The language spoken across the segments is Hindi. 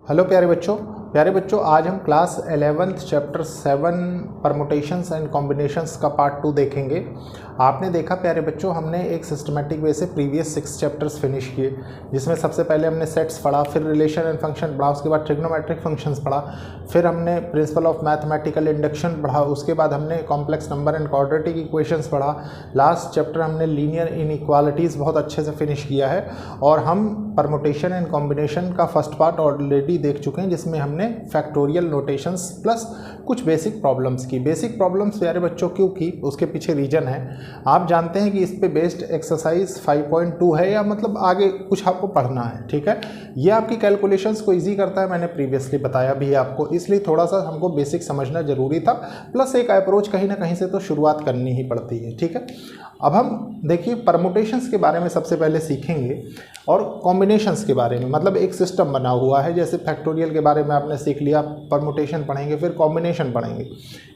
हेलो प्यारे बच्चों आज हम class 11th chapter 7 permutations and combinations का पार्ट 2 देखेंगे। आपने देखा प्यारे बच्चों, हमने एक सिस्टमेटिक वे से प्रीवियस 6 चैप्टर्स फिनिश किए, जिसमें सबसे पहले हमने सेट्स पढ़ा, फिर रिलेशन एंड फंक्शन पढ़ा, उसके बाद ट्रिग्नोमेट्रिक फंक्शंस पढ़ा, फिर हमने प्रिंसिपल ऑफ मैथमेटिकल इंडक्शन पढ़ा, उसके बाद हमने complex number and quadratic equations पढ़ा। लास्ट चैप्टर हमने लीनियर इनइक्वालिटीज़ बहुत अच्छे से फिनिश किया है और हम परमुटेशन एंड कॉम्बिनेशन का फर्स्ट पार्ट ऑलरेडी देख चुके हैं, जिसमें हमने फैक्टोरियल नोटेशंस प्लस कुछ बेसिक प्रॉब्लम्स की। बेसिक प्रॉब्लम्स प्यारे बच्चों क्यों की, उसके पीछे रीजन है। आप जानते हैं कि इस पे बेस्ड एक्सरसाइज 5.2 है, या मतलब आगे कुछ आपको पढ़ना है, ठीक है। ये आपकी कैलकुलेशंस को इजी करता है, मैंने प्रीवियसली बताया भी है आपको, इसलिए थोड़ा सा हमको बेसिक समझना जरूरी था, प्लस एक अप्रोच कहीं ना कहीं से तो शुरुआत करनी ही पड़ती है, ठीक है। अब हम देखिए परमुटेशंस के बारे में सबसे पहले सीखेंगे और कॉम्बिनेशंस के बारे में, मतलब एक सिस्टम बना हुआ है। जैसे फैक्टोरियल के बारे में आपने सीख लिया, परमुटेशन पढ़ेंगे, फिर कॉम्बिनेशन पढ़ेंगे,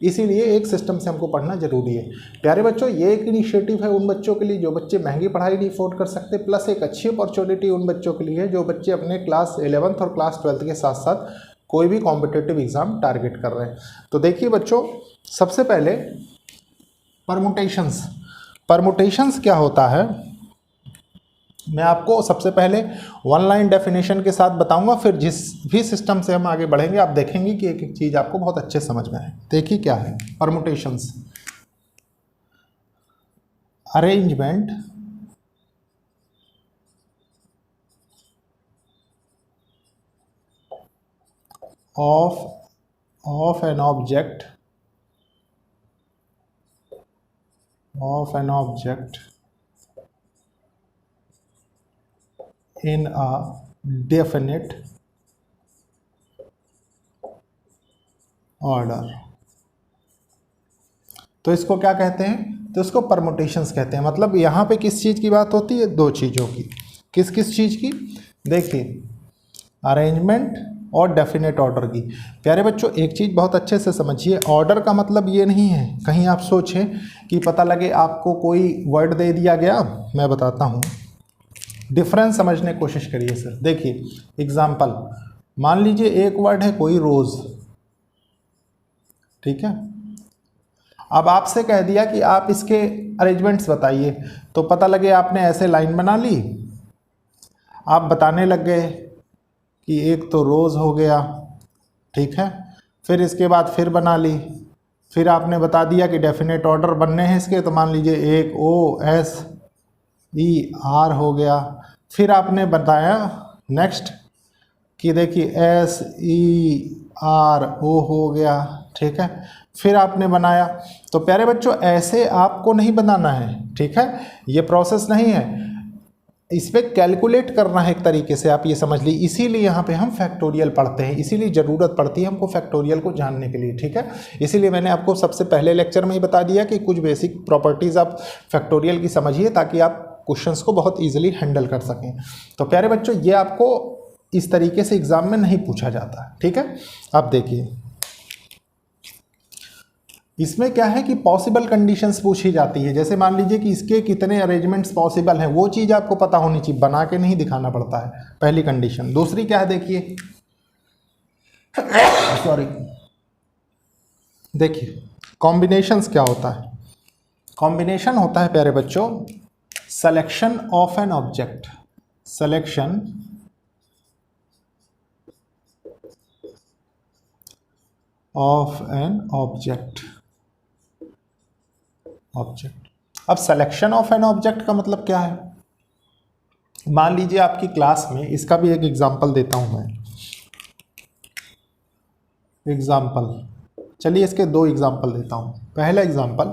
इसीलिए एक सिस्टम से हमको पढ़ना जरूरी है। प्यारे बच्चों, ये एक इनिशिएटिव है उन बच्चों के लिए जो बच्चे महंगी पढ़ाई नहीं अफोर्ड कर सकते, प्लस एक अच्छी अपॉर्चुनिटी उन बच्चों के लिए है जो बच्चे अपने क्लास 11th और क्लास 12th के साथ साथ कोई भी कॉम्पिटिटिव एग्जाम टारगेट कर रहे हैं। तो देखिए बच्चों, सबसे पहले परमुटेशंस क्या होता है, मैं आपको सबसे पहले वन लाइन डेफिनेशन के साथ बताऊंगा, फिर जिस भी सिस्टम से हम आगे बढ़ेंगे आप देखेंगे कि एक एक चीज़ आपको बहुत अच्छे समझ में आए। देखिए क्या है permutations. Arrangement of an object in a definite order। तो इसको क्या कहते हैं, तो इसको परमुटेशंस कहते हैं। मतलब यहाँ पे किस चीज़ की बात होती है, दो चीज़ों की। किस किस चीज़ की, देखिए अरेंजमेंट और डेफिनेट ऑर्डर की। प्यारे बच्चों, एक चीज़ बहुत अच्छे से समझिए, ऑर्डर का मतलब ये नहीं है कहीं आप सोचें कि पता लगे आपको कोई वर्ड दे दिया गया। मैं बताता हूँ, डिफरेंस समझने की कोशिश करिए सर। देखिए एग्जाम्पल, मान लीजिए एक वर्ड है कोई रोज, ठीक है। अब आपसे कह दिया कि आप इसके अरेंजमेंट्स बताइए, तो पता लगे आपने ऐसे लाइन बना ली, आप बताने लग गए कि एक तो रोज हो गया, ठीक है, फिर इसके बाद फिर बना ली, फिर आपने बता दिया कि डेफिनेट ऑर्डर बनने हैं इसके, तो मान लीजिए एक OSER हो गया। फिर आपने बताया नेक्स्ट कि देखिए SERO हो गया, ठीक है। फिर आपने बनाया। तो प्यारे बच्चों, ऐसे आपको नहीं बनाना है, ठीक है, ये प्रोसेस नहीं है, इस पर कैलकुलेट करना है एक तरीके से, आप ये समझ लीजिए। इसीलिए यहाँ पे हम फैक्टोरियल पढ़ते हैं, इसीलिए ज़रूरत पड़ती है हमको फैक्टोरियल को जानने के लिए, ठीक है। इसीलिए मैंने आपको सबसे पहले लेक्चर में ही बता दिया कि कुछ बेसिक प्रॉपर्टीज़ आप फैक्टोरियल की समझिए, ताकि आप क्वेश्चंस को बहुत ईजिली हैंडल कर सकें। तो प्यारे बच्चों, ये आपको इस तरीके से एग्जाम में नहीं पूछा जाता, ठीक है। अब देखिए इसमें क्या है कि पॉसिबल कंडीशंस पूछी जाती है। जैसे मान लीजिए कि इसके कितने अरेंजमेंट्स पॉसिबल हैं, वो चीज़ आपको पता होनी चाहिए, बना के नहीं दिखाना पड़ता है, पहली कंडीशन। दूसरी क्या है, देखिए सॉरी, देखिए कॉम्बिनेशंस क्या होता है। कॉम्बिनेशन होता है प्यारे बच्चों selection of an object, selection of an object. अब सिलेक्शन ऑफ एन ऑब्जेक्ट का मतलब क्या है, मान लीजिए आपकी क्लास में, इसका भी एक एग्जांपल देता हूं मैं। एग्जांपल, चलिए इसके दो एग्जांपल देता हूं। पहला एग्जांपल,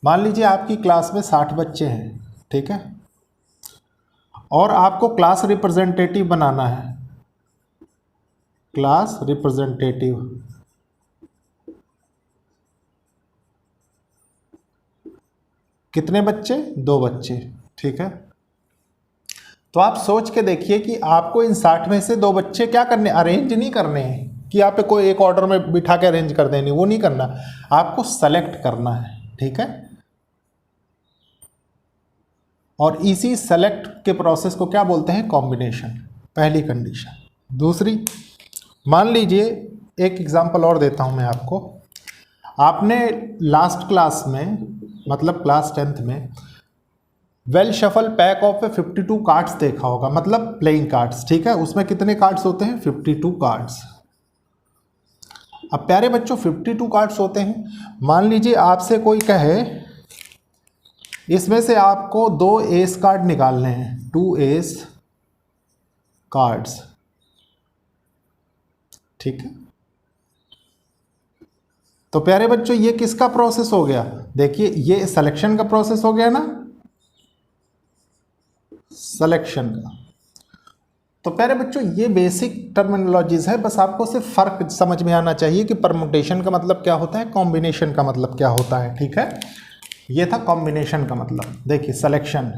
मान लीजिए आपकी क्लास में 60 बच्चे हैं, ठीक है, और आपको क्लास रिप्रेजेंटेटिव बनाना है। क्लास रिप्रेजेंटेटिव, कितने बच्चे, 2 बच्चे, ठीक है। तो आप सोच के देखिए कि आपको इन 60 में से 2 बच्चे क्या करने, अरेंज नहीं करने हैं कि आप कोई एक ऑर्डर में बिठा के अरेंज कर देनी, वो नहीं करना, आपको सेलेक्ट करना है, ठीक है। और इसी सेलेक्ट के प्रोसेस को क्या बोलते हैं, कॉम्बिनेशन, पहली कंडीशन। दूसरी, मान लीजिए एक एग्जांपल और देता हूं मैं आपको। आपने लास्ट क्लास में, मतलब क्लास 10th में, well shuffle pack of 52 cards देखा होगा, मतलब प्लेइंग कार्ड्स। ठीक है, उसमें कितने कार्ड्स होते हैं? 52 कार्ड्स। अब प्यारे बच्चों 52 कार्ड्स होते हैं। मान लीजिए आपसे कोई कहे इसमें से आपको 2 एस कार्ड निकालने हैं, 2 एस कार्ड्स। ठीक है, तो प्यारे बच्चों ये किसका प्रोसेस हो गया? देखिए ये सिलेक्शन का प्रोसेस हो गया ना, सिलेक्शन का। तो प्यारे बच्चों ये बेसिक टर्मिनोलॉजीज है, बस आपको सिर्फ फर्क समझ में आना चाहिए कि परमुटेशन का मतलब क्या होता है, कॉम्बिनेशन का मतलब क्या होता है। ठीक है, ये था कॉम्बिनेशन का मतलब। देखिए सिलेक्शन।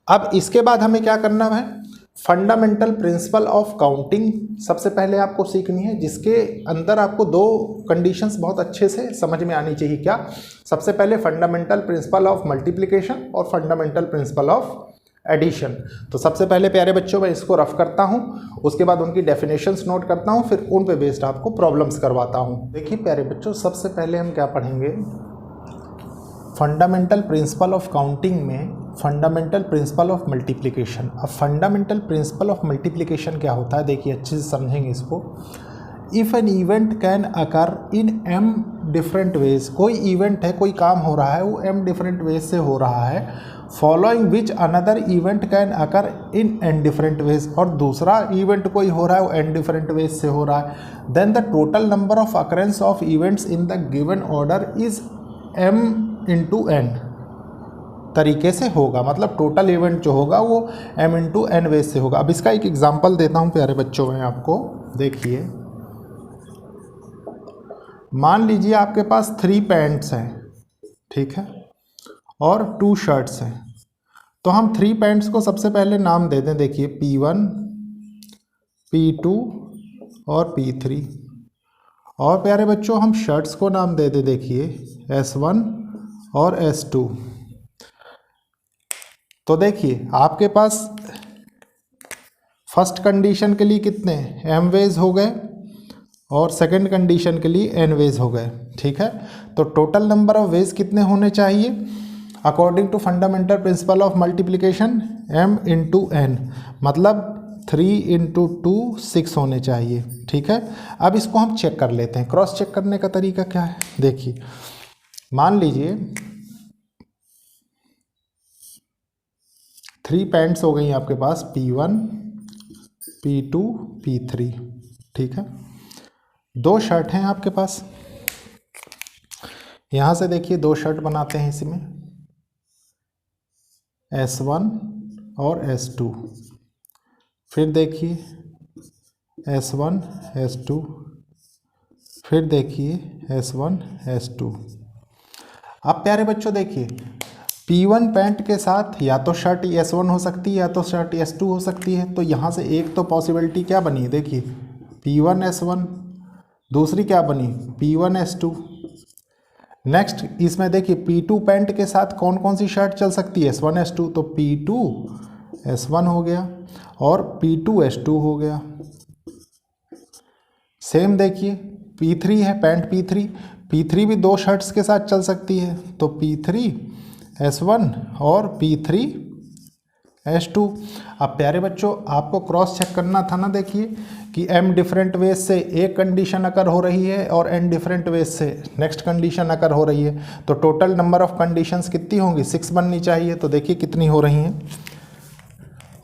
अब इसके बाद हमें क्या करना है? फंडामेंटल प्रिंसिपल ऑफ काउंटिंग सबसे पहले आपको सीखनी है, जिसके अंदर आपको 2 कंडीशंस बहुत अच्छे से समझ में आनी चाहिए। क्या? सबसे पहले फंडामेंटल प्रिंसिपल ऑफ मल्टीप्लिकेशन और फंडामेंटल प्रिंसिपल ऑफ एडिशन। तो सबसे पहले प्यारे बच्चों मैं इसको रफ करता हूं, उसके बाद उनकी डेफिनेशंस नोट करता हूं, फिर उन पे बेस्ड आपको प्रॉब्लम्स करवाता हूं। देखिए प्यारे बच्चों सबसे पहले हम क्या पढ़ेंगे? फंडामेंटल प्रिंसिपल ऑफ काउंटिंग में फंडामेंटल प्रिंसिपल ऑफ मल्टीप्लिकेशन। अब फंडामेंटल प्रिंसिपल ऑफ मल्टीप्लिकेशन क्या होता है, देखिए अच्छे से समझेंगे इसको। If an event can occur in m different ways, कोई इवेंट है, कोई काम हो रहा है, वो m डिफरेंट वेज से हो रहा है, following which another event can occur in n different ways, और दूसरा इवेंट कोई हो रहा है वो n डिफरेंट वेज से हो रहा है, then the total number of occurrence of events in the given order is m into n तरीके से होगा। मतलब टोटल इवेंट जो होगा वो m इंटू n वेज से होगा। अब इसका एक एग्जांपल देता हूं प्यारे बच्चों मैं आपको। देखिए मान लीजिए आपके पास 3 पैंट्स हैं, ठीक है, और 2 शर्ट्स हैं। तो हम 3 पैंट्स को सबसे पहले नाम दे दें। देखिए P1, P2 और P3। और प्यारे बच्चों हम शर्ट्स को नाम दे दें, देखिए S1 और S2। तो देखिए आपके पास फर्स्ट कंडीशन के लिए कितने m वेज हो गए और सेकंड कंडीशन के लिए n वेज हो गए। ठीक है, तो टोटल नंबर ऑफ वेज कितने होने चाहिए according to fundamental principle of multiplication? m into n, मतलब 3 इंटू 2 6 होने चाहिए। ठीक है, अब इसको हम चेक कर लेते हैं। क्रॉस चेक करने का तरीका क्या है? देखिए मान लीजिए 3 पैंट्स हो गई आपके पास, P1, P2, P3। ठीक है, 2 शर्ट हैं आपके पास। यहाँ से देखिए 2 शर्ट बनाते हैं इसमें, S1 और S2। फिर देखिए S1, S2, फिर देखिए S1, S2। अब प्यारे बच्चों देखिए P1 पैंट के साथ या तो शर्ट S1 हो सकती है या तो शर्ट S2 हो सकती है। तो यहाँ से एक तो पॉसिबिलिटी क्या बनी, देखिए P1 S1, दूसरी क्या बनी P1 S2। नेक्स्ट इसमें देखिए P2 पैंट के साथ कौन कौन सी शर्ट चल सकती है, S1 S2। तो P2 S1 हो गया और P2 S2 हो गया। सेम देखिए P3 है, पैंट P3, P3 भी 2 शर्ट्स के साथ चल सकती है। तो P3 S1 और P3 S2। अब प्यारे बच्चों आपको क्रॉस चेक करना था ना, देखिए कि m डिफरेंट वेज से एक कंडीशन अकर हो रही है और n डिफरेंट वेज से नेक्स्ट कंडीशन अकर हो रही है। तो टोटल नंबर ऑफ कंडीशंस कितनी होंगी? 6 बननी चाहिए। तो देखिए कितनी हो रही हैं,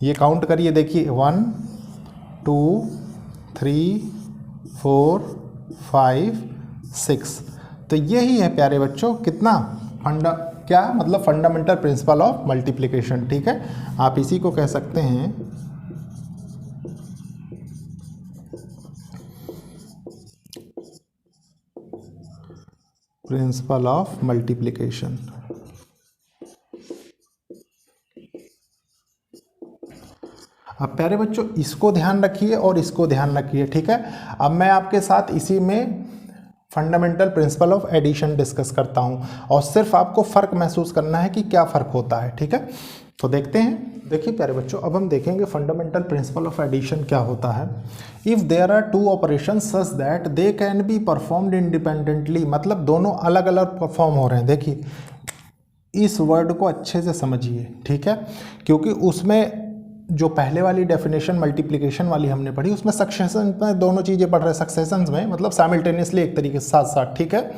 ये काउंट करिए। देखिए 1 2 3 4 5 6। तो यही है प्यारे बच्चों कितना क्या मतलब फंडामेंटल प्रिंसिपल ऑफ मल्टीप्लिकेशन। ठीक है, आप इसी को कह सकते हैं प्रिंसिपल ऑफ मल्टीप्लिकेशन। अब प्यारे बच्चों इसको ध्यान रखिए और इसको ध्यान रखिए। ठीक है, अब मैं आपके साथ इसी में fundamental principle of addition discuss करता हूं और सिर्फ आपको फ़र्क महसूस करना है कि क्या फ़र्क होता है। ठीक है, तो देखते हैं। देखिए प्यारे बच्चों, अब हम देखेंगे फंडामेंटल प्रिंसिपल ऑफ एडिशन क्या होता है। If there are two operation such that they can be performed independently, मतलब दोनों अलग अलग परफॉर्म हो रहे हैं। देखिए इस वर्ड को अच्छे से समझिए, ठीक है, क्योंकि उसमें जो पहले वाली डेफिनेशन मल्टीप्लिकेशन वाली हमने पढ़ी, उसमें सक्सेशन में दोनों चीज़ें पढ़ रहे हैं, सक्सेशंस में मतलब साइमल्टेनियसली एक तरीके से साथ साथ, ठीक है,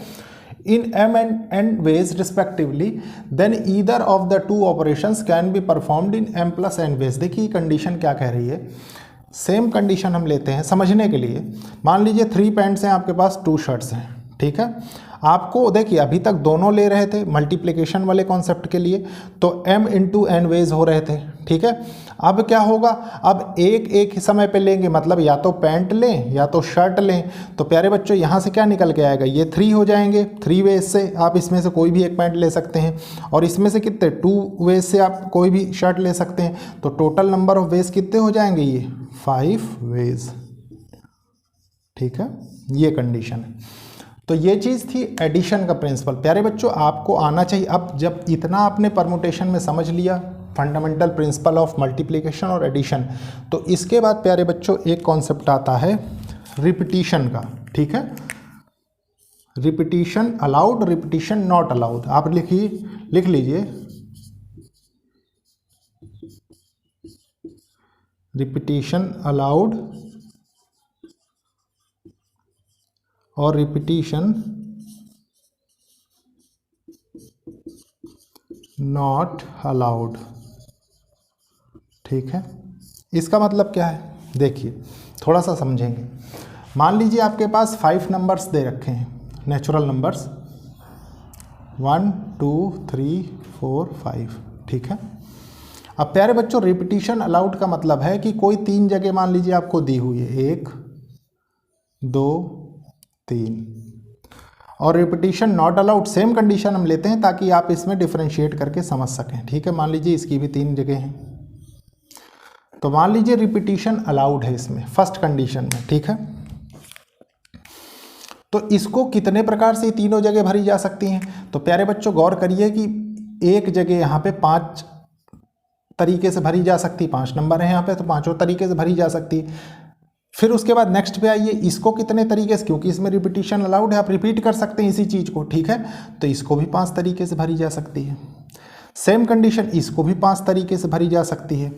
in m and n ways respectively, then either of the two operations can be performed in m plus n ways। देखिए कंडीशन क्या कह रही है, सेम कंडीशन हम लेते हैं समझने के लिए। मान लीजिए 3 पैंट्स हैं आपके पास, 2 शर्ट्स हैं, ठीक है। आपको देखिए अभी तक दोनों ले रहे थे मल्टीप्लिकेशन वाले कॉन्सेप्ट के लिए, तो m इंटू एन वेज हो रहे थे, ठीक है। अब क्या होगा, अब एक ही समय पे लेंगे, मतलब या तो पैंट लें या तो शर्ट लें। तो प्यारे बच्चों यहाँ से क्या निकल के आएगा, ये 3 हो जाएंगे, 3 वेज से आप इसमें से कोई भी एक पैंट ले सकते हैं, और इसमें से कितने 2 वेज से आप कोई भी शर्ट ले सकते हैं। तो टोटल नंबर ऑफ वेज कितने हो जाएंगे, ये 5 वेज, ठीक है। ये कंडीशन है। तो ये चीज़ थी एडिशन का प्रिंसिपल। प्यारे बच्चों आपको आना चाहिए, अब जब इतना आपने परमुटेशन में समझ लिया फंडामेंटल प्रिंसिपल ऑफ मल्टीप्लिकेशन और एडिशन, तो इसके बाद प्यारे बच्चों एक कॉन्सेप्ट आता है रिपीटिशन का, ठीक है। Repetition allowed, repetition not allowed. आप लिख लीजिए रिपीटिशन अलाउड और रिपीटिशन नॉट अलाउड, ठीक है। इसका मतलब क्या है, देखिए थोड़ा सा समझेंगे। मान लीजिए आपके पास 5 नंबर्स दे रखे हैं, नेचुरल नंबर्स 1 2 3 4 5, ठीक है। अब प्यारे बच्चों रिपीटिशन अलाउड का मतलब है कि कोई 3 जगह मान लीजिए आपको दी हुई है, 1 2 3, और repetition not allowed same condition हम लेते हैं ताकि आप इसमें डिफरेंशिएट करके समझ सकें, ठीक है। मान लीजिए इसकी भी 3 जगह हैं, तो मान लीजिए रिपीटिशन अलाउड है इसमें फर्स्ट कंडीशन में, ठीक है। तो इसको कितने प्रकार से तीनों जगह भरी जा सकती हैं, तो प्यारे बच्चों गौर करिए कि एक जगह यहाँ पे 5 तरीके से भरी जा सकती, 5 नंबर है यहाँ पे, तो 5 तरीके से भरी जा सकती। फिर उसके बाद नेक्स्ट पे आइए, इसको कितने तरीके से, क्योंकि इसमें रिपीटिशन अलाउड है, आप रिपीट कर सकते हैं इसी चीज़ को, ठीक है। तो इसको भी 5 तरीके से भरी जा सकती है। सेम कंडीशन इसको भी 5 तरीके से भरी जा सकती है।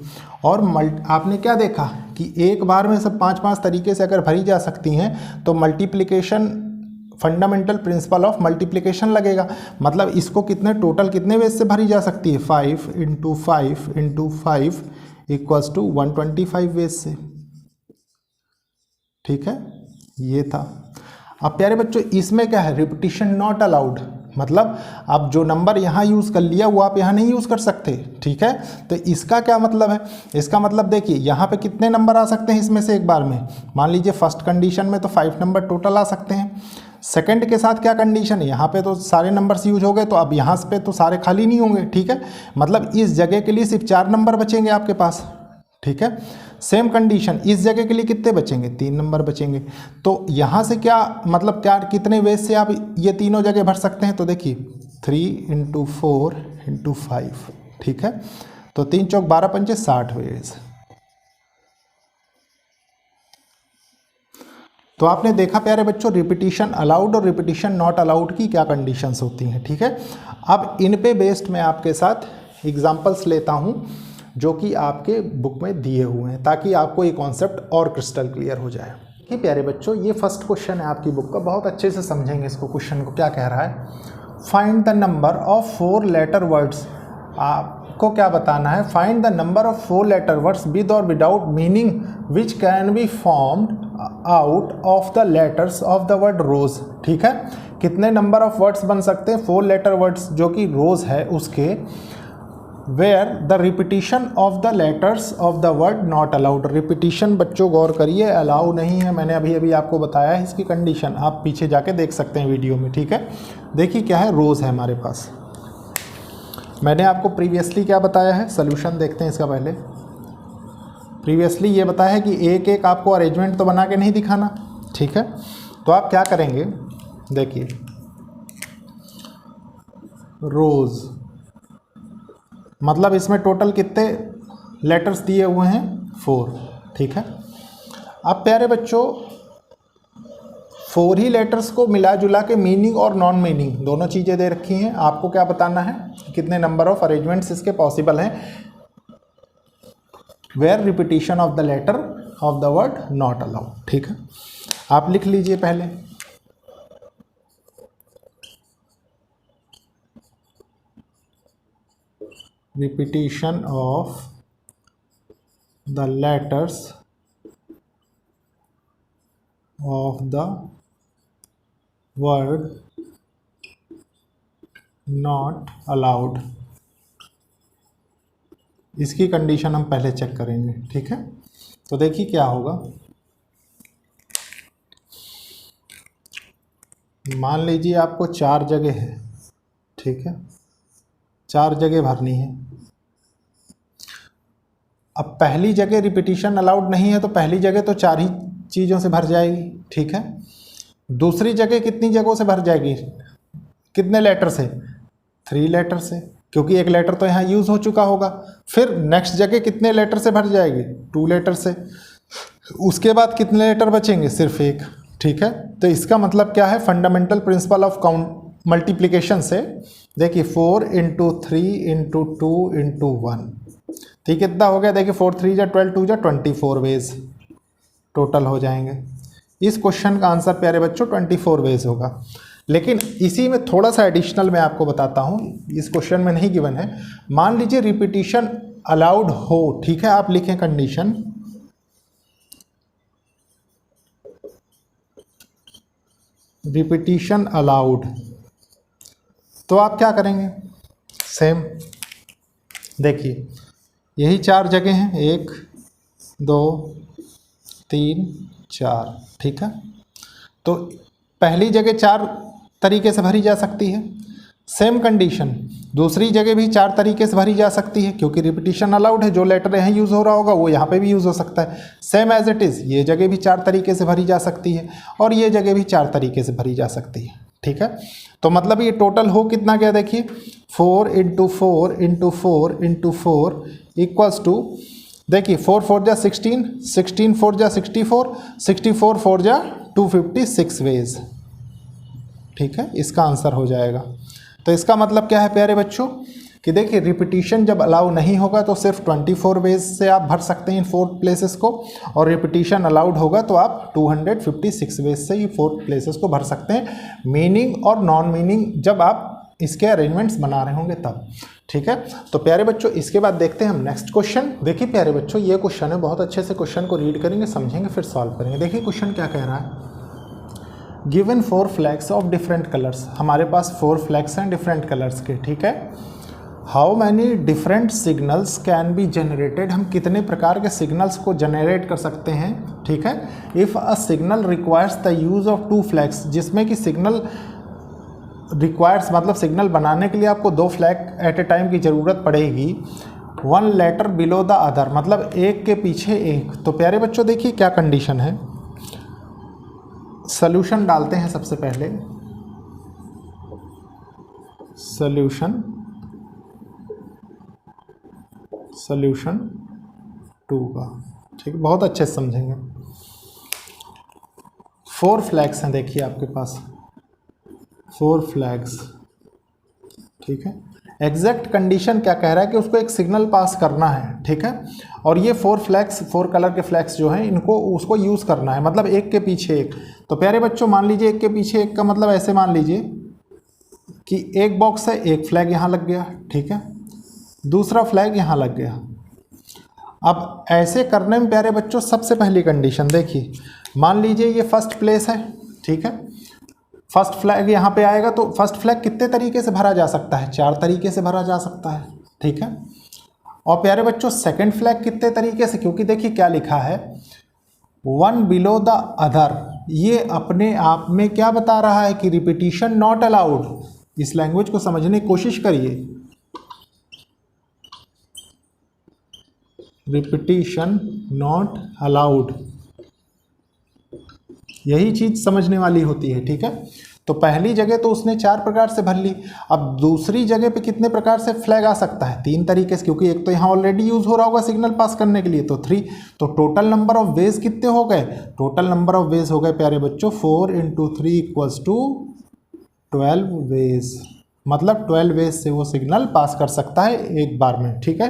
और आपने क्या देखा कि एक बार में सब 5-5 तरीके से अगर भरी जा सकती हैं तो multiplication fundamental principle of multiplication लगेगा। मतलब इसको कितने टोटल कितने वेज से भरी जा सकती है, 5 × 5 × 5 = 125 वेज से, ठीक है। ये था। अब प्यारे बच्चों इसमें क्या है, रिपीटिशन नॉट अलाउड, मतलब आप जो नंबर यहाँ यूज़ कर लिया वो आप यहाँ नहीं यूज़ कर सकते, ठीक है। तो इसका क्या मतलब है, इसका मतलब देखिए यहाँ पे कितने नंबर आ सकते हैं इसमें से एक बार में, मान लीजिए फर्स्ट कंडीशन में तो 5 नंबर टोटल आ सकते हैं। सेकंड के साथ क्या कंडीशन है, यहाँ पे तो सारे नंबर्स यूज हो गए, तो अब यहाँ पे तो सारे खाली नहीं होंगे, ठीक है। मतलब इस जगह के लिए सिर्फ 4 नंबर बचेंगे आपके पास, ठीक है। सेम कंडीशन इस जगह के लिए कितने बचेंगे, 3 नंबर बचेंगे। तो यहाँ से क्या मतलब क्या कितने वेज से आप ये तीनों जगह भर सकते हैं, तो देखिए 3 × 4 × 5, ठीक है। तो 3 चौक 12 पंचे 60 वेज। तो आपने देखा प्यारे बच्चों रिपीटिशन अलाउड और रिपीटिशन नॉट अलाउड की क्या कंडीशंस होती हैं, ठीक है। अब इन पे बेस्ड मैं आपके साथ एग्जांपल्स लेता हूं जो कि आपके बुक में दिए हुए हैं, ताकि आपको ये कॉन्सेप्ट और क्रिस्टल क्लियर हो जाए। कि प्यारे बच्चों ये फर्स्ट क्वेश्चन है आपकी बुक का, बहुत अच्छे से समझेंगे इसको। क्वेश्चन को क्या कह रहा है, find the number of 4 letter words. आपको क्या बताना है, find the number of 4 letter words with और without meaning which can be formed out of the letters of the word rose, ठीक है। कितने नंबर ऑफ वर्ड्स बन सकते हैं, 4 लेटर वर्ड्स जो कि रोज है उसके, where the repetition of the letters of the word not allowed. Repetition बच्चों गौर करिए अलाउ नहीं है, मैंने अभी आपको बताया है इसकी कंडीशन, आप पीछे जाके देख सकते हैं वीडियो में, ठीक है। देखिए क्या है, रोज है हमारे पास। मैंने आपको प्रीवियसली क्या बताया है, सोल्यूशन देखते हैं इसका पहले। प्रीवियसली ये बताया है कि एक एक आपको अरेंजमेंट तो बना के नहीं दिखाना, ठीक है। तो आप क्या करेंगे, देखिए रोज मतलब इसमें टोटल कितने लेटर्स दिए हुए हैं, 4, ठीक है। अब प्यारे बच्चों 4 ही लेटर्स को मिला जुला के मीनिंग और नॉन मीनिंग दोनों चीज़ें दे रखी हैं। आपको क्या बताना है, कितने नंबर ऑफ अरेंजमेंट्स इसके पॉसिबल हैं where repetition of the letter of the word not allowed, ठीक है। आप लिख लीजिए पहले, repetition of the letters of the word not allowed. इसकी कंडीशन हम पहले चेक करेंगे, ठीक है। तो देखिए क्या होगा, मान लीजिए आपको 4 जगह है, ठीक है, 4 जगह भरनी है। अब पहली जगह रिपीटिशन अलाउड नहीं है तो पहली जगह तो 4 ही चीज़ों से भर जाएगी, ठीक है। दूसरी जगह कितनी जगहों से भर जाएगी, कितने लेटर से, 3 लेटर से, क्योंकि एक लेटर तो यहाँ यूज़ हो चुका होगा। फिर नेक्स्ट जगह कितने लेटर से भर जाएगी, 2 लेटर से। उसके बाद कितने लेटर बचेंगे, सिर्फ 1, ठीक है। तो इसका मतलब क्या है, fundamental principle of count multiplication से देखिए 4 × 3 × 2 × 1, ठीक, कितना हो गया, देखिए 4 3 जा 12 2 जा 24 वेज टोटल हो जाएंगे। इस क्वेश्चन का आंसर प्यारे बच्चों 24 वेज होगा। लेकिन इसी में थोड़ा सा एडिशनल मैं आपको बताता हूँ, इस क्वेश्चन में नहीं गिवन है। मान लीजिए रिपीटिशन अलाउड हो, ठीक है, आप लिखें कंडीशन, रिपीटिशन अलाउड, तो आप क्या करेंगे, सेम देखिए यही 4 जगह हैं, 1 2 3 4, ठीक है। तो पहली जगह 4 तरीके से भरी जा सकती है, सेम कंडीशन दूसरी जगह भी 4 तरीके से भरी जा सकती है, क्योंकि रिपीटिशन अलाउड है, जो लेटर यहाँ यूज़ हो रहा होगा वो यहाँ पे भी यूज़ हो सकता है। सेम एज इट इज़ ये जगह भी 4 तरीके से भरी जा सकती है और ये जगह भी 4 तरीके से भरी जा सकती है, ठीक है। तो मतलब ये टोटल हो कितना गया, देखिए 4 × 4 × 4 × 4 इक्वल्स टू, देखिए 4 4 जा 16, 16 4 जा 64, 64 4 जा 256 वेज, ठीक है, इसका आंसर हो जाएगा। तो इसका मतलब क्या है प्यारे बच्चों कि देखिए रिपीटिशन जब अलाउ नहीं होगा तो सिर्फ 24 वेज से आप भर सकते हैं इन 4 प्लेसेस को, और रिपीटिशन अलाउड होगा तो आप 256 वेज से ये 4 प्लेसेस को भर सकते हैं, मीनिंग और नॉन मीनिंग जब आप इसके अरेंजमेंट्स बना रहे होंगे तब, ठीक है। तो प्यारे बच्चों इसके बाद देखते हैं हम नेक्स्ट क्वेश्चन। देखिए प्यारे बच्चों ये क्वेश्चन है, बहुत अच्छे से क्वेश्चन को रीड करेंगे, समझेंगे, फिर सॉल्व करेंगे। देखिए क्वेश्चन क्या कह रहा है, given 4 flags of different colours, हमारे पास 4 फ्लैग्स हैं डिफरेंट कलर्स के, ठीक है। How many different signals can be generated, हम कितने प्रकार के सिग्नल्स को जनरेट कर सकते हैं, ठीक है। If a signal requires the use of 2 flags, जिसमें कि सिग्नल रिक्वायर्स मतलब सिग्नल बनाने के लिए आपको 2 फ्लैग एट ए टाइम की ज़रूरत पड़ेगी, 1 लेटर बिलो द अदर, मतलब एक के पीछे एक। तो प्यारे बच्चों देखिए क्या कंडीशन है, सॉल्यूशन डालते हैं सबसे पहले, सॉल्यूशन 2 का, ठीक है, बहुत अच्छे से समझेंगे। 4 फ्लैग्स हैं, देखिए आपके पास 4 फ्लैग्स, ठीक है। एग्जैक्ट कंडीशन क्या कह रहा है कि उसको एक सिग्नल पास करना है, ठीक है, और ये 4 फ्लैग्स 4 कलर के फ्लैग्स जो हैं इनको उसको यूज़ करना है, मतलब एक के पीछे एक। तो प्यारे बच्चों मान लीजिए एक के पीछे एक का मतलब ऐसे मान लीजिए कि एक बॉक्स है, एक फ्लैग यहाँ लग गया, ठीक है, दूसरा फ्लैग यहाँ लग गया। अब ऐसे करने में प्यारे बच्चों सबसे पहली कंडीशन देखिए, मान लीजिए ये फर्स्ट प्लेस है, ठीक है, फर्स्ट फ्लैग यहाँ पे आएगा तो फर्स्ट फ्लैग कितने तरीके से भरा जा सकता है, 4 तरीके से भरा जा सकता है, ठीक है। और प्यारे बच्चों सेकंड फ्लैग कितने तरीके से, क्योंकि देखिए क्या लिखा है 1 बिलो द अदर, ये अपने आप में क्या बता रहा है कि रिपीटिशन नॉट अलाउड। इस लैंग्वेज को समझने की कोशिश करिए, रिपीटिशन नॉट अलाउड, यही चीज़ समझने वाली होती है, ठीक है। तो पहली जगह तो उसने 4 प्रकार से भर ली। अब दूसरी जगह पे कितने प्रकार से फ्लैग आ सकता है? 3 तरीके से, क्योंकि एक तो यहाँ ऑलरेडी यूज हो रहा होगा सिग्नल पास करने के लिए, तो 3। तो टोटल नंबर ऑफ वेज कितने हो गए? टोटल नंबर ऑफ वेज हो गए प्यारे बच्चों 4 × 3 = 12 वेज। मतलब 12 वेज से वो सिग्नल पास कर सकता है एक बार में। ठीक है,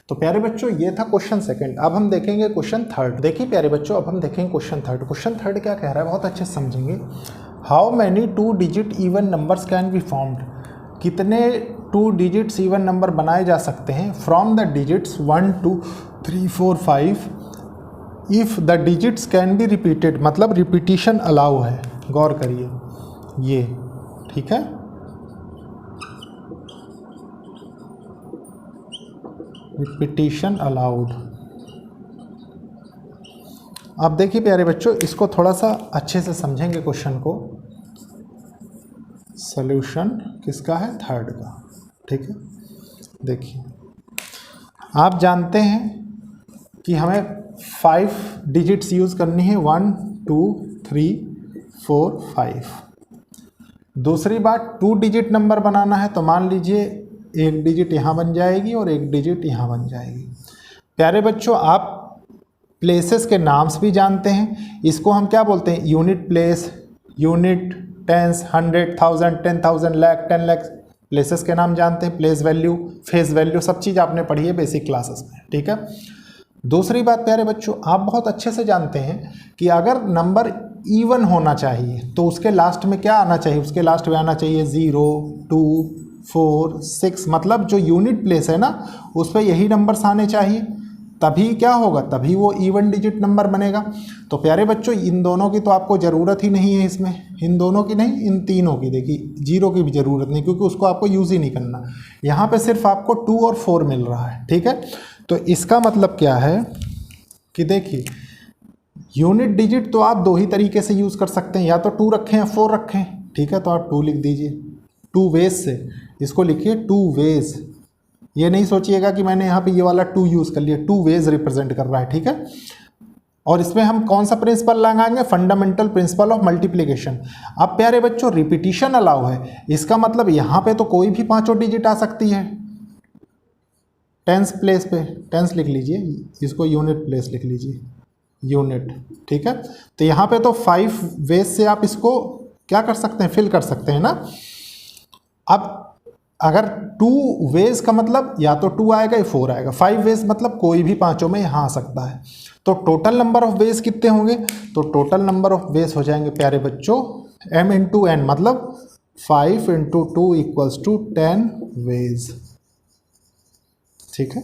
तो प्यारे बच्चों ये था क्वेश्चन सेकंड। अब हम देखेंगे क्वेश्चन थर्ड। देखिए प्यारे बच्चों, अब हम देखेंगे क्वेश्चन थर्ड। क्वेश्चन थर्ड क्या कह रहा है, बहुत अच्छे से समझेंगे। How many 2 digit even numbers can be formed? कितने 2 डिजिट्स इवन नंबर बनाए जा सकते हैं from the digits 1 2 3 4 5 if the digits can be repeated. मतलब रिपीटिशन अलाउ है, गौर करिए ये। ठीक है, रिपीटिशन अलाउड। अब देखिए प्यारे बच्चों, इसको थोड़ा सा अच्छे से समझेंगे क्वेश्चन को। सॉल्यूशन किसका है? थर्ड का। ठीक है, देखिए आप जानते हैं कि हमें 5 डिजिट्स यूज़ करनी है, 1 2 3 4 5। दूसरी बात 2 डिजिट नंबर बनाना है, तो मान लीजिए एक डिजिट यहाँ बन जाएगी और एक डिजिट यहाँ बन जाएगी। प्यारे बच्चों, आप प्लेसेस के नाम्स भी जानते हैं। इसको हम क्या बोलते हैं? Unit place, unit, tens, 100, 1000, 10,000, lakh, 10 lakh. Places के नाम जानते हैं, प्लेस वैल्यू, फेस वैल्यू, सब चीज़ आपने पढ़ी है बेसिक क्लासेस में। ठीक है, दूसरी बात प्यारे बच्चों, आप बहुत अच्छे से जानते हैं कि अगर नंबर इवन होना चाहिए तो उसके लास्ट में क्या आना चाहिए? उसके लास्ट में आना चाहिए 0 2 4 6। मतलब जो यूनिट प्लेस है ना, उस पर यही नंबर्स आने चाहिए, तभी क्या होगा? तभी वो इवन डिजिट नंबर बनेगा। तो प्यारे बच्चों, इन दोनों की तो आपको ज़रूरत ही नहीं है इसमें, इन दोनों की नहीं, इन तीनों की। देखिए 0 की भी ज़रूरत नहीं, क्योंकि उसको आपको यूज़ ही नहीं करना। यहाँ पे सिर्फ आपको 2 और 4 मिल रहा है। ठीक है, तो इसका मतलब क्या है कि देखिए यूनिट डिजिट तो आप 2 ही तरीके से यूज़ कर सकते हैं, या तो 2 रखें या 4 रखें। ठीक है, तो आप 2 लिख दीजिए, 2 वेज से इसको लिखिए 2 वेज। ये नहीं सोचिएगा कि मैंने यहाँ पे ये वाला 2 यूज़ कर लिया, 2 वेज रिप्रेजेंट कर रहा है। ठीक है, और इसमें हम कौन सा प्रिंसिपल लगाएंगे? Fundamental principle of multiplication. अब प्यारे बच्चों, रिपीटिशन अलाउ है, इसका मतलब यहाँ पे तो कोई भी 5 डिजिट आ सकती है। टेंस प्लेस पे टेंस लिख लीजिए, इसको यूनिट प्लेस लिख लीजिए, यूनिट। ठीक है, तो यहाँ पे तो 5 वेज से आप इसको क्या कर सकते हैं? फिल कर सकते हैं ना। अब अगर 2 वेज का मतलब या तो 2 आएगा या 4 आएगा, 5 वेज मतलब कोई भी 5 में यहाँ आ सकता है। तो टोटल नंबर ऑफ वेज कितने होंगे? तो टोटल नंबर ऑफ वेज हो जाएंगे प्यारे बच्चों m × n, मतलब 5 × 2 = 10 वेज। ठीक है,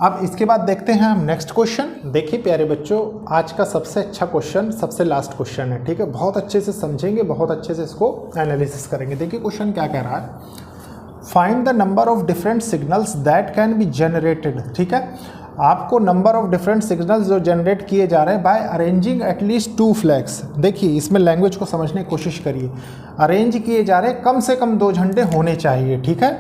अब इसके बाद देखते हैं हम नेक्स्ट क्वेश्चन। देखिए प्यारे बच्चों, आज का सबसे अच्छा क्वेश्चन, सबसे लास्ट क्वेश्चन है। ठीक है, बहुत अच्छे से समझेंगे, बहुत अच्छे से इसको एनालिसिस करेंगे। देखिए क्वेश्चन क्या कह रहा है, find the number of different signals that can be generated. ठीक है, आपको नंबर ऑफ डिफरेंट सिग्नल्स जो जनरेट किए जा रहे हैं बाय अरेंजिंग एटलीस्ट 2 फ्लैग्स। देखिए इसमें लैंग्वेज को समझने की कोशिश करिए। अरेंज किए जा रहे हैं, कम से कम 2 झंडे होने चाहिए। ठीक है,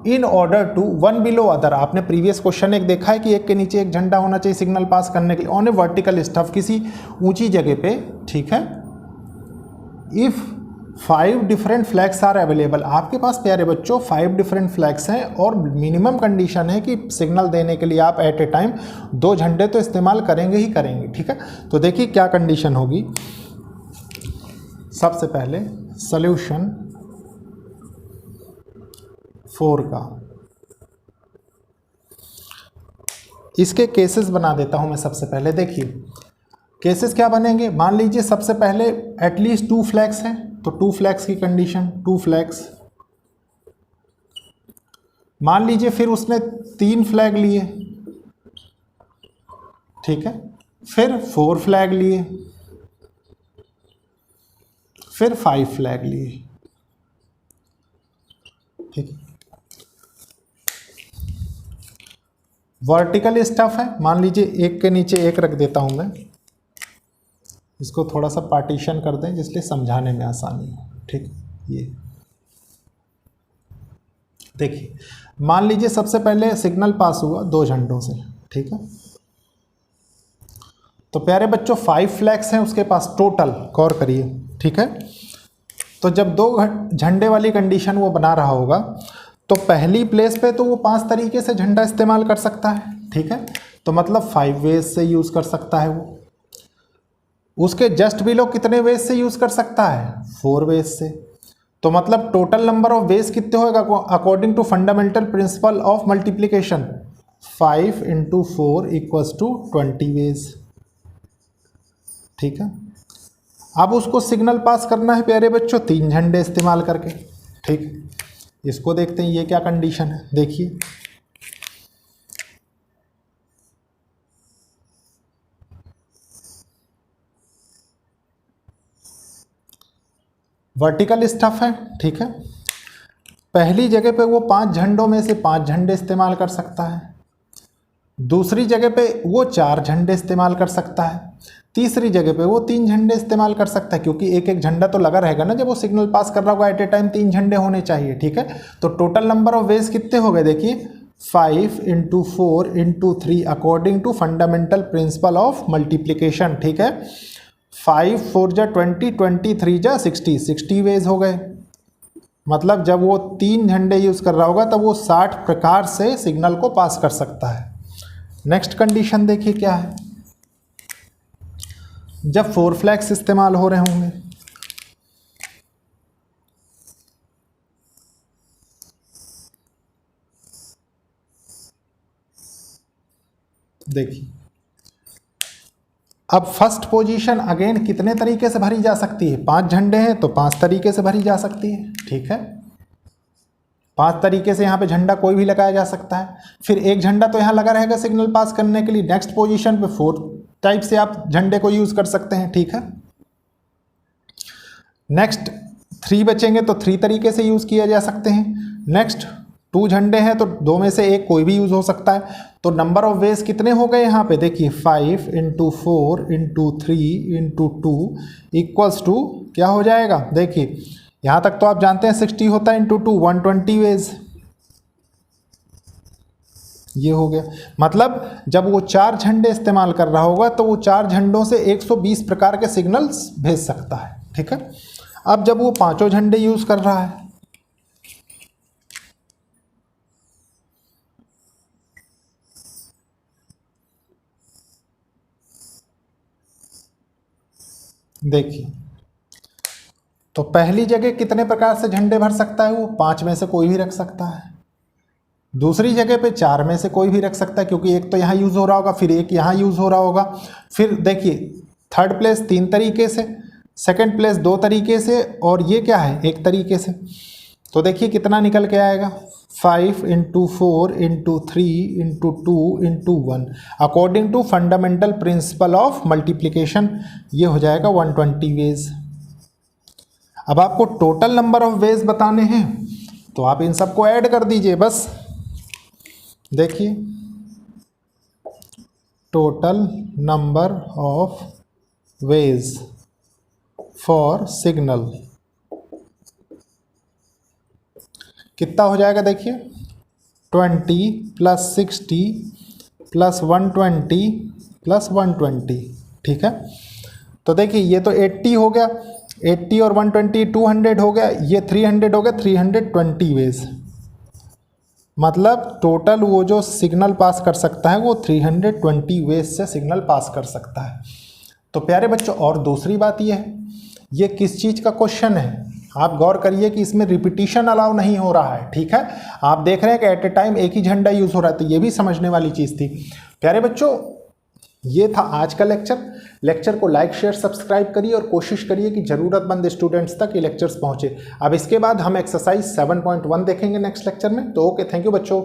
in order to 1 below other. आपने प्रीवियस क्वेश्चन एक देखा है कि एक के नीचे एक झंडा होना चाहिए सिग्नल पास करने के लिए, ऑन ए वर्टिकल स्टफ, किसी ऊंची जगह पे। ठीक है, if 5 different flags are available. आपके पास प्यारे बच्चों 5 डिफरेंट फ्लैग्स हैं और मिनिमम कंडीशन है कि सिग्नल देने के लिए आप एट ए टाइम 2 झंडे तो इस्तेमाल करेंगे ही करेंगे। ठीक है, तो देखिए क्या कंडीशन होगी। सबसे पहले सॉल्यूशन 4 का, इसके केसेस बना देता हूं मैं। सबसे पहले देखिए केसेस क्या बनेंगे। मान लीजिए सबसे पहले एटलीस्ट 2 फ्लैग्स हैं, तो 2 फ्लैग्स की कंडीशन, 2 फ्लैग्स। मान लीजिए फिर उसने 3 फ्लैग लिए। ठीक है, फिर 4 फ्लैग लिए, फिर 5 फ्लैग लिए। ठीक है, वर्टिकल स्टफ है, मान लीजिए एक के नीचे एक रख देता हूं मैं, इसको थोड़ा सा पार्टीशन कर दें जिसलिए समझाने में आसानी हो। ठीक, ये देखिए मान लीजिए सबसे पहले सिग्नल पास हुआ 2 झंडों से। ठीक है, तो प्यारे बच्चों 5 फ्लैग्स हैं उसके पास टोटल, गौर करिए। ठीक है, तो जब 2 झंडे वाली कंडीशन वो बना रहा होगा तो पहली प्लेस पे तो वो 5 तरीके से झंडा इस्तेमाल कर सकता है, ठीक है। तो मतलब 5 वेज से यूज़ कर सकता है वो। उसके जस्ट बिलो कितने वेज से यूज़ कर सकता है? 4 वेज से। तो मतलब टोटल नंबर ऑफ वेज कितने होगा according to fundamental principle of multiplication? 5 × 4 = 20 ways, ठीक है। अब उसको सिग्नल पास करना है प्यारे बच्चों 3 झंडे इस्तेमाल करके, ठीक। इसको देखते हैं ये क्या कंडीशन है, देखिए। वर्टिकल स्टफ है, ठीक है। पहली जगह पे वो 5 झंडों में से 5 झंडे इस्तेमाल कर सकता है। दूसरी जगह पे वो 4 झंडे इस्तेमाल कर सकता है। तीसरी जगह पे वो 3 झंडे इस्तेमाल कर सकता है, क्योंकि एक एक झंडा तो लगा रहेगा ना जब वो सिग्नल पास कर रहा होगा। एट ए टाइम 3 झंडे होने चाहिए, ठीक है। तो टोटल नंबर ऑफ वेज कितने हो गए देखिए, 5 × 4 × 3 according to fundamental principle of multiplication, ठीक है। 5 × 4 = 20, 20 × 3 = 60, 60 वेज हो गए। मतलब जब वो 3 झंडे यूज़ कर रहा होगा तब वो 60 प्रकार से सिग्नल को पास कर सकता है। नेक्स्ट कंडीशन देखिए क्या है, जब 4 फ्लैग्स इस्तेमाल हो रहे होंगे, देखिए। अब फर्स्ट पोजीशन अगेन कितने तरीके से भरी जा सकती है? 5 झंडे हैं तो 5 तरीके से भरी जा सकती है, ठीक है। 5 तरीके से यहाँ पे झंडा कोई भी लगाया जा सकता है। फिर एक झंडा तो यहाँ लगा रहेगा सिग्नल पास करने के लिए। नेक्स्ट पोजीशन पे 4 टाइप से आप झंडे को यूज़ कर सकते हैं, ठीक है। नेक्स्ट 3 बचेंगे तो 3 तरीके से यूज़ किया जा सकते हैं। नेक्स्ट 2 झंडे हैं तो 2 में से एक कोई भी यूज़ हो सकता है। तो नंबर ऑफ वेज कितने हो गए यहाँ पे देखिए, 5 × 4 × 3 × 2 = क्या हो जाएगा देखिए, यहाँ तक तो आप जानते हैं 60 होता है, × 2 120 वेज, ये हो गया। मतलब जब वो 4 झंडे इस्तेमाल कर रहा होगा तो वो 4 झंडों से 120 प्रकार के सिग्नल्स भेज सकता है, ठीक है। अब जब वो 5 झंडे यूज़ कर रहा है, देखिए, तो पहली जगह कितने प्रकार से झंडे भर सकता है वो? 5 में से कोई भी रख सकता है। दूसरी जगह पे 4 में से कोई भी रख सकता है, क्योंकि एक तो यहाँ यूज़ हो रहा होगा, फिर एक यहाँ यूज़ हो रहा होगा। फिर देखिए थर्ड प्लेस 3 तरीके से, सेकंड प्लेस 2 तरीके से, और ये क्या है 1 तरीके से। तो देखिए कितना निकल के आएगा, 5 × 4 × 3 × 2 × 1 according to fundamental principle of multiplication, ये हो जाएगा 120 वेज। अब आपको टोटल नंबर ऑफ वेज बताने हैं तो आप इन सबको ऐड कर दीजिए बस। देखिए total number of ways for signal कितना हो जाएगा देखिए, 20 + 60 + 120 + 120, ठीक है। तो देखिए ये तो 80 हो गया, 80 और 120 200 हो गया, ये 300 हो गया, 320 वेज। मतलब टोटल वो जो सिग्नल पास कर सकता है वो 320 वेज से सिग्नल पास कर सकता है। तो प्यारे बच्चों और दूसरी बात ये है, ये किस चीज़ का क्वेश्चन है, आप गौर करिए कि इसमें रिपीटिशन अलाउ नहीं हो रहा है, ठीक है। आप देख रहे हैं कि एट ए टाइम एक ही झंडा यूज़ हो रहा है, तो ये भी समझने वाली चीज़ थी। प्यारे बच्चों ये था आज का लेक्चर को लाइक शेयर सब्सक्राइब करिए और कोशिश करिए कि ज़रूरतमंद स्टूडेंट्स तक ये लेक्चर्स पहुँचे। अब इसके बाद हम एक्सरसाइज 7.1 देखेंगे नेक्स्ट लेक्चर में। तो ओके, थैंक यू बच्चों।